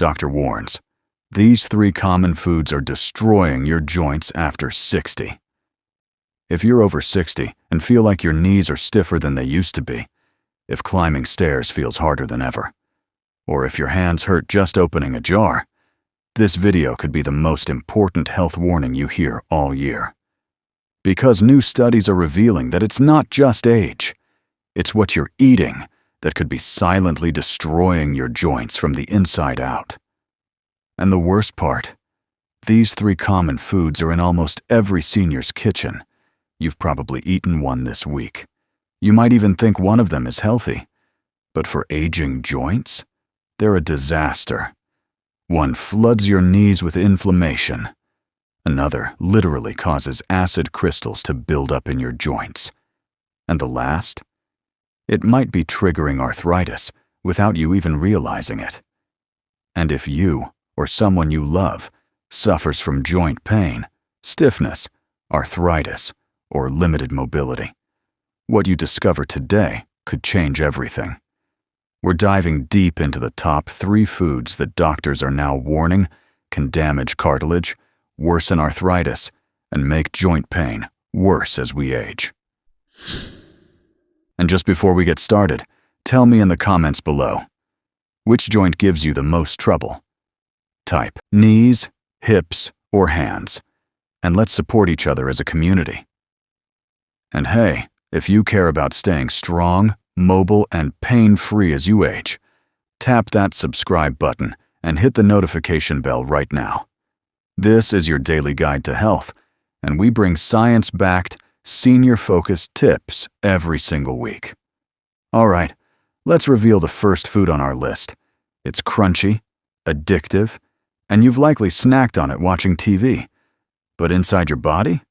Doctor warns, these 3 common foods are destroying your joints after 60. If you're over 60 and feel like your knees are stiffer than they used to be, if climbing stairs feels harder than ever, or if your hands hurt just opening a jar, this video could be the most important health warning you hear all year. Because new studies are revealing that it's not just age, it's what you're eating that could be silently destroying your joints from the inside out. And the worst part, these 3 common foods are in almost every senior's kitchen. You've probably eaten one this week. You might even think one of them is healthy. But for aging joints, they're a disaster. One floods your knees with inflammation. Another literally causes acid crystals to build up in your joints. And the last? It might be triggering arthritis without you even realizing it. And if you, or someone you love, suffers from joint pain, stiffness, arthritis, or limited mobility, what you discover today could change everything. We're diving deep into the top 3 foods that doctors are now warning can damage cartilage, worsen arthritis, and make joint pain worse as we age. And just before we get started, tell me in the comments below, which joint gives you the most trouble? Type knees, hips, or hands, and let's support each other as a community. And hey, if you care about staying strong, mobile, and pain-free as you age, tap that subscribe button and hit the notification bell right now. This is your daily guide to health, and we bring science-backed, senior-focused tips every single week. All right, let's reveal the first food on our list. It's crunchy, addictive, and you've likely snacked on it watching TV. But inside your body,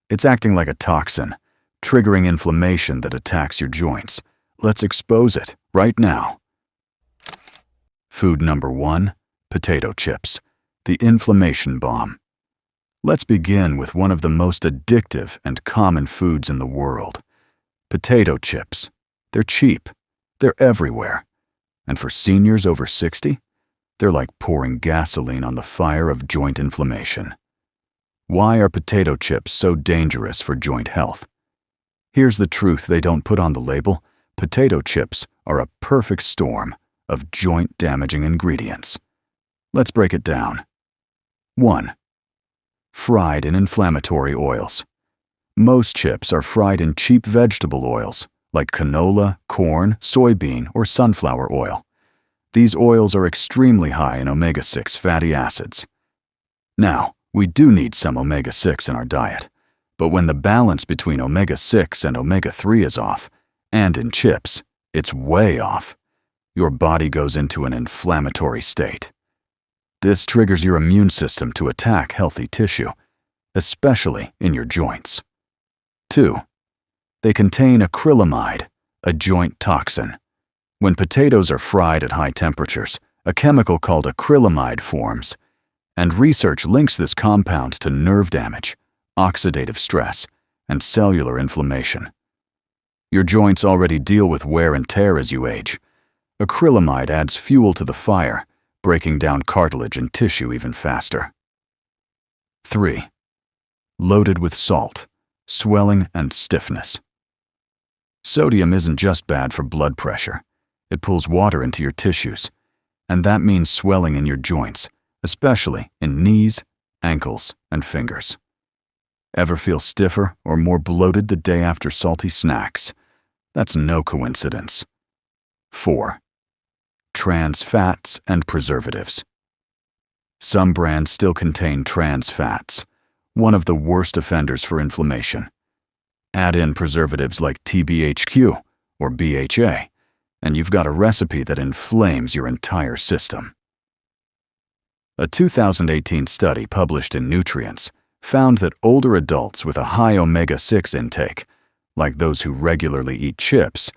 it's acting like a toxin, triggering inflammation that attacks your joints. Let's expose it right now. Food number 1, potato chips, the inflammation bomb. Let's begin with one of the most addictive and common foods in the world. Potato chips. They're cheap. They're everywhere. And for seniors over 60, they're like pouring gasoline on the fire of joint inflammation. Why are potato chips so dangerous for joint health? Here's the truth they don't put on the label. Potato chips are a perfect storm of joint-damaging ingredients. Let's break it down. 1. Fried in inflammatory oils. Most chips are fried in cheap vegetable oils, like canola, corn, soybean, or sunflower oil. These oils are extremely high in omega-6 fatty acids. Now, we do need some omega-6 in our diet, but when the balance between omega-6 and omega-3 is off, and in chips, it's way off, your body goes into an inflammatory state. This triggers your immune system to attack healthy tissue, especially in your joints. 2. They contain acrylamide, a joint toxin. When potatoes are fried at high temperatures, a chemical called acrylamide forms, and research links this compound to nerve damage, oxidative stress, and cellular inflammation. Your joints already deal with wear and tear as you age. Acrylamide adds fuel to the fire, breaking down cartilage and tissue even faster. 3. Loaded with salt, swelling, and stiffness. Sodium isn't just bad for blood pressure. It pulls water into your tissues, and that means swelling in your joints, especially in knees, ankles, and fingers. Ever feel stiffer or more bloated the day after salty snacks? That's no coincidence. 4. Trans fats and preservatives. Some brands still contain trans fats, one of the worst offenders for inflammation. Add in preservatives like TBHQ or BHA, and you've got a recipe that inflames your entire system. A 2018 study published in Nutrients found that older adults with a high omega-6 intake, like those who regularly eat chips,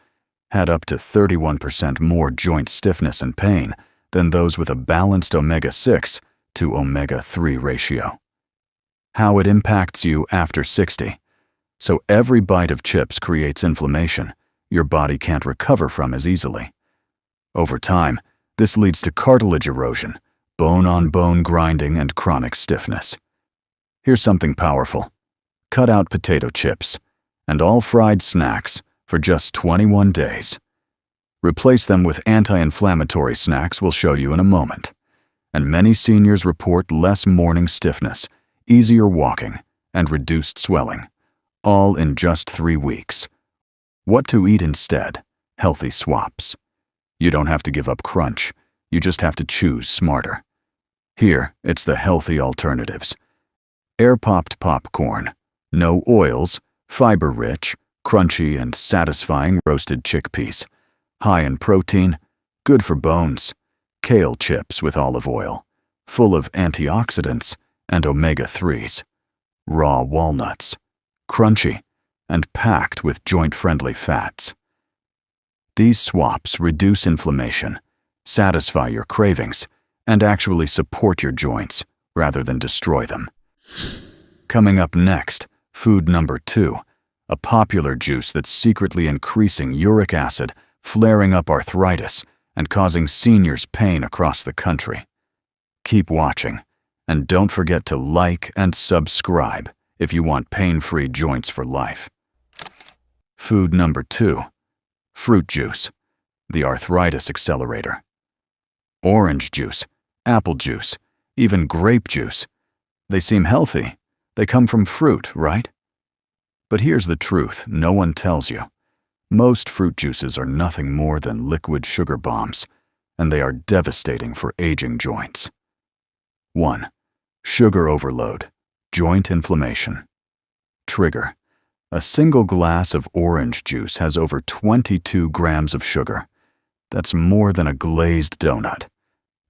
had up to 31% more joint stiffness and pain than those with a balanced omega-6 to omega-3 ratio. How it impacts you after 60. So every bite of chips creates inflammation your body can't recover from as easily. Over time, this leads to cartilage erosion, bone-on-bone grinding and chronic stiffness. Here's something powerful. Cut out potato chips and all fried snacks for just 21 days. Replace them with anti-inflammatory snacks we'll show you in a moment. And many seniors report less morning stiffness, easier walking, and reduced swelling, all in just 3 weeks. What to eat instead? Healthy swaps. You don't have to give up crunch. You just have to choose smarter. Here, it's the healthy alternatives. Air-popped popcorn. No oils, fiber-rich, crunchy and satisfying roasted chickpeas. High in protein, good for bones. Kale chips with olive oil, full of antioxidants and omega-3s. Raw walnuts, crunchy and packed with joint-friendly fats. These swaps reduce inflammation, satisfy your cravings, and actually support your joints rather than destroy them. Coming up next, food number 2, a popular juice that's secretly increasing uric acid, flaring up arthritis, and causing seniors pain across the country. Keep watching, and don't forget to like and subscribe if you want pain-free joints for life. Food number 2, fruit juice, the arthritis accelerator. Orange juice, apple juice, even grape juice. They seem healthy. They come from fruit, right? But here's the truth no one tells you. Most fruit juices are nothing more than liquid sugar bombs, and they are devastating for aging joints. 1. Sugar overload, joint inflammation. Trigger. A single glass of orange juice has over 22 grams of sugar. That's more than a glazed donut.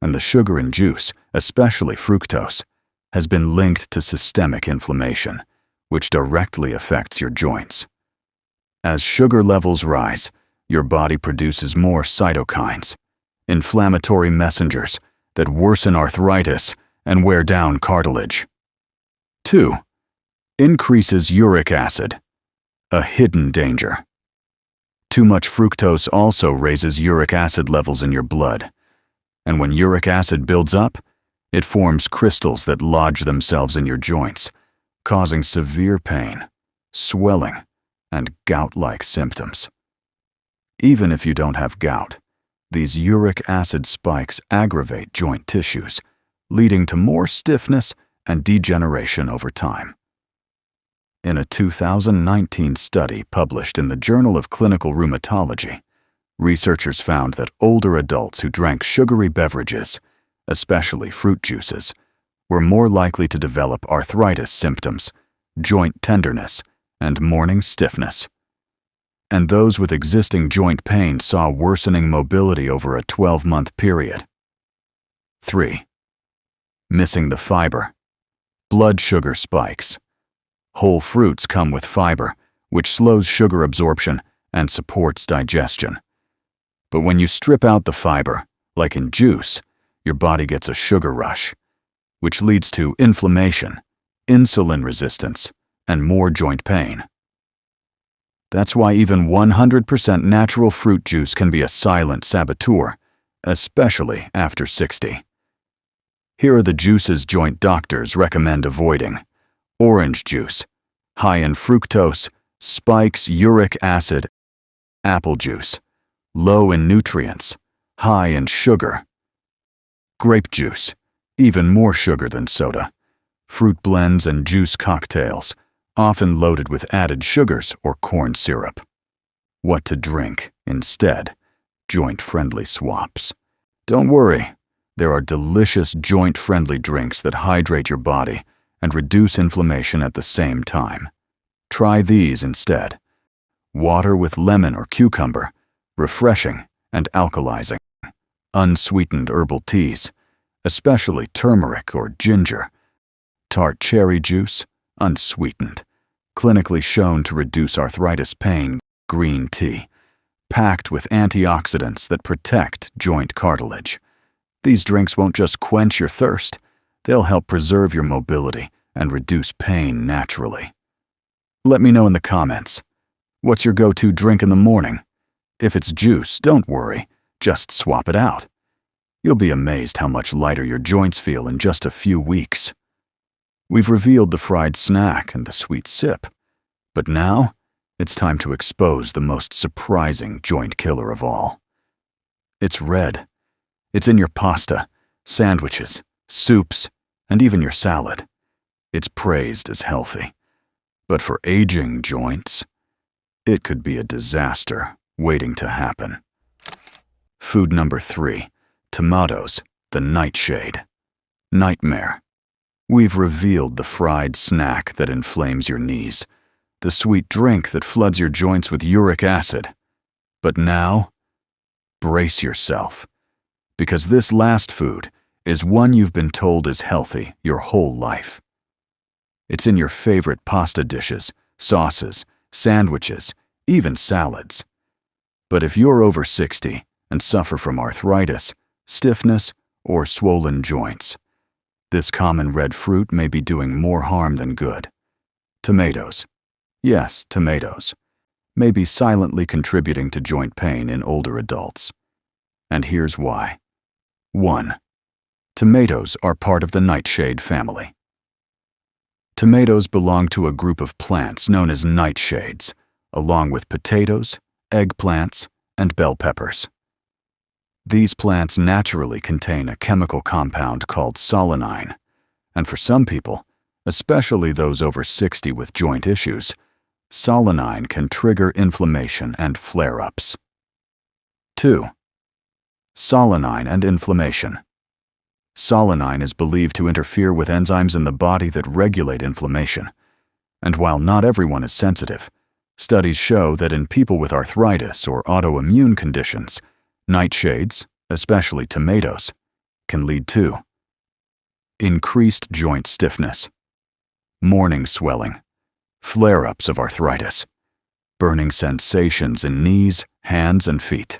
And the sugar in juice, especially fructose, has been linked to systemic inflammation, which directly affects your joints. As sugar levels rise, your body produces more cytokines, inflammatory messengers that worsen arthritis and wear down cartilage. 2. Increases uric acid, a hidden danger. Too much fructose also raises uric acid levels in your blood, and when uric acid builds up, it forms crystals that lodge themselves in your joints, causing severe pain, swelling, and gout-like symptoms. Even if you don't have gout, these uric acid spikes aggravate joint tissues, leading to more stiffness and degeneration over time. In a 2019 study published in the Journal of Clinical Rheumatology, researchers found that older adults who drank sugary beverages, especially fruit juices, were more likely to develop arthritis symptoms, joint tenderness, and morning stiffness. And those with existing joint pain saw worsening mobility over a 12-month period. 3. Missing the fiber. Blood sugar spikes. Whole fruits come with fiber, which slows sugar absorption and supports digestion. But when you strip out the fiber, like in juice, your body gets a sugar rush, which leads to inflammation, insulin resistance, and more joint pain. That's why even 100% natural fruit juice can be a silent saboteur, especially after 60. Here are the juices joint doctors recommend avoiding. Orange juice, high in fructose, spikes uric acid. Apple juice, low in nutrients, high in sugar. Grape juice, even more sugar than soda. Fruit blends and juice cocktails, often loaded with added sugars or corn syrup. What to drink instead? Joint-friendly swaps. Don't worry, there are delicious joint-friendly drinks that hydrate your body and reduce inflammation at the same time. Try these instead. Water with lemon or cucumber, refreshing and alkalizing. Unsweetened herbal teas, especially turmeric or ginger. Tart cherry juice, unsweetened, clinically shown to reduce arthritis pain. Green tea, packed with antioxidants that protect joint cartilage. These drinks won't just quench your thirst, they'll help preserve your mobility and reduce pain naturally. Let me know in the comments. What's your go-to drink in the morning? If it's juice, don't worry, just swap it out. You'll be amazed how much lighter your joints feel in just a few weeks. We've revealed the fried snack and the sweet sip, but now it's time to expose the most surprising joint killer of all. It's red. It's in your pasta, sandwiches, soups, and even your salad. It's praised as healthy. But for aging joints, it could be a disaster waiting to happen. Food number 3, tomatoes, the nightshade. Nightmare. We've revealed the fried snack that inflames your knees, the sweet drink that floods your joints with uric acid. But now, brace yourself, because this last food is one you've been told is healthy your whole life. It's in your favorite pasta dishes, sauces, sandwiches, even salads. But if you're over 60 and suffer from arthritis, stiffness, or swollen joints, this common red fruit may be doing more harm than good. Tomatoes. Yes, tomatoes. May be silently contributing to joint pain in older adults. And here's why. 1. Tomatoes are part of the nightshade family. Tomatoes belong to a group of plants known as nightshades, along with potatoes, eggplants, and bell peppers. These plants naturally contain a chemical compound called solanine, and for some people, especially those over 60 with joint issues, solanine can trigger inflammation and flare-ups. 2. Solanine and inflammation. Solanine is believed to interfere with enzymes in the body that regulate inflammation, and while not everyone is sensitive, studies show that in people with arthritis or autoimmune conditions, nightshades, especially tomatoes, can lead to increased joint stiffness, morning swelling, flare-ups of arthritis, burning sensations in knees, hands, and feet.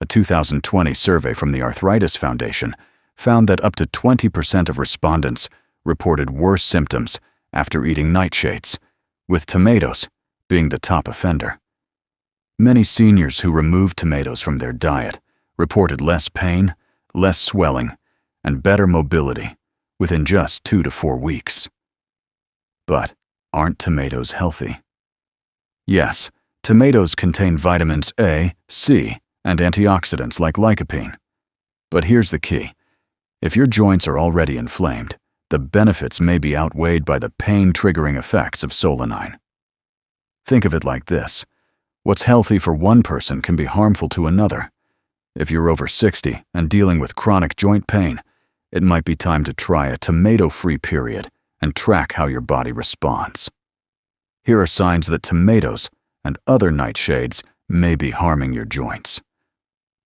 A 2020 survey from the Arthritis Foundation found that up to 20% of respondents reported worse symptoms after eating nightshades, with tomatoes being the top offender. Many seniors who removed tomatoes from their diet reported less pain, less swelling, and better mobility within just 2 to 4 weeks. But aren't tomatoes healthy? Yes, tomatoes contain vitamins A, C, and antioxidants like lycopene. But here's the key. If your joints are already inflamed, the benefits may be outweighed by the pain-triggering effects of solanine. Think of it like this. What's healthy for one person can be harmful to another. If you're over 60 and dealing with chronic joint pain, it might be time to try a tomato-free period and track how your body responds. Here are signs that tomatoes and other nightshades may be harming your joints.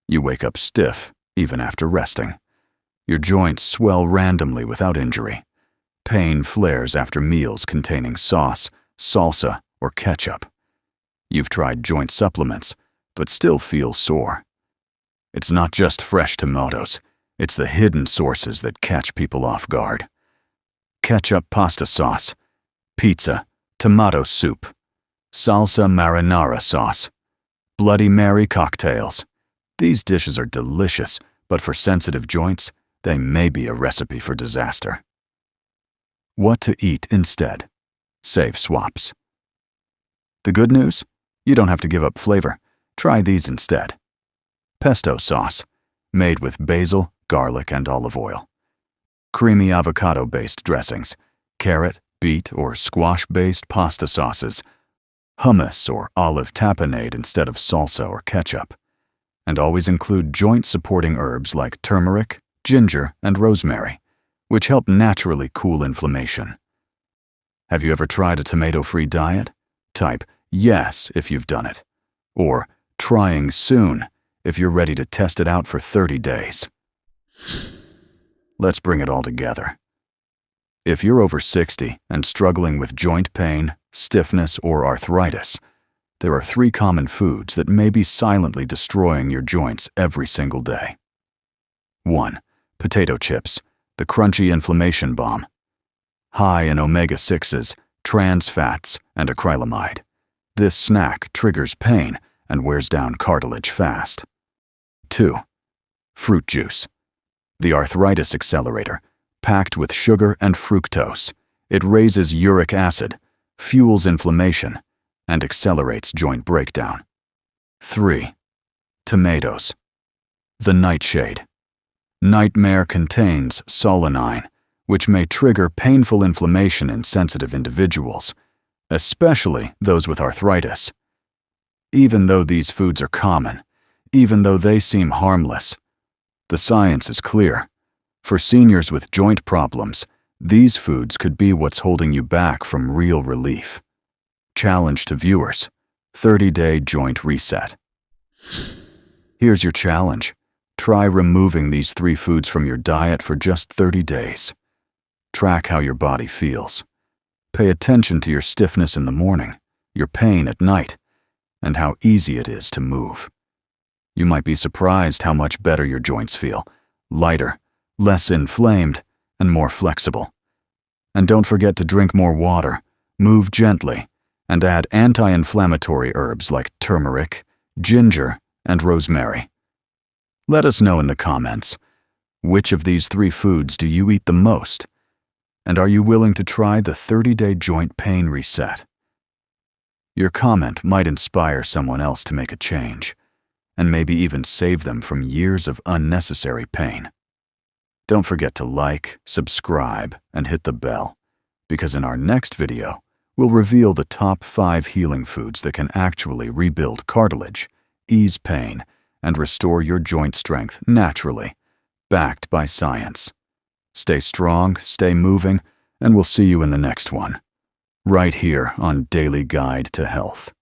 You wake up stiff, even after resting. Your joints swell randomly without injury. Pain flares after meals containing sauce, salsa, or ketchup. You've tried joint supplements, but still feel sore. It's not just fresh tomatoes, it's the hidden sources that catch people off guard. Ketchup pasta sauce, pizza, tomato soup, salsa marinara sauce, Bloody Mary cocktails. These dishes are delicious, but for sensitive joints, they may be a recipe for disaster. What to eat instead? Save swaps. The good news? You don't have to give up flavor. Try these instead. Pesto sauce, made with basil, garlic, and olive oil. Creamy avocado-based dressings, carrot, beet, or squash-based pasta sauces, hummus or olive tapenade instead of salsa or ketchup. And always include joint-supporting herbs like turmeric, ginger, and rosemary, which help naturally cool inflammation. Have you ever tried a tomato-free diet? Type yes if you've done it, or trying soon if you're ready to test it out for 30 days. Let's bring it all together. If you're over 60 and struggling with joint pain, stiffness, or arthritis, there are 3 common foods that may be silently destroying your joints every single day. 1. Potato chips, the crunchy inflammation bomb. High in omega-6s, trans fats, and acrylamide. This snack triggers pain and wears down cartilage fast. 2. Fruit juice. The arthritis accelerator, packed with sugar and fructose. It raises uric acid, fuels inflammation, and accelerates joint breakdown. 3. Tomatoes. The nightshade. Nightmare contains solanine, which may trigger painful inflammation in sensitive individuals, especially those with arthritis. Even though these foods are common, even though they seem harmless, the science is clear. For seniors with joint problems, these foods could be what's holding you back from real relief. Challenge to viewers: 30-day joint reset. Here's your challenge. Try removing these 3 foods from your diet for just 30 days. Track how your body feels. Pay attention to your stiffness in the morning, your pain at night, and how easy it is to move. You might be surprised how much better your joints feel: lighter, less inflamed, and more flexible. And don't forget to drink more water, move gently, and add anti-inflammatory herbs like turmeric, ginger, and rosemary. Let us know in the comments, which of these 3 foods do you eat the most? And are you willing to try the 30-day joint pain reset? Your comment might inspire someone else to make a change, and maybe even save them from years of unnecessary pain. Don't forget to like, subscribe, and hit the bell, because in our next video, we'll reveal the top 5 healing foods that can actually rebuild cartilage, ease pain, and restore your joint strength naturally, backed by science. Stay strong, stay moving, and we'll see you in the next one, right here on Daily Guide to Health.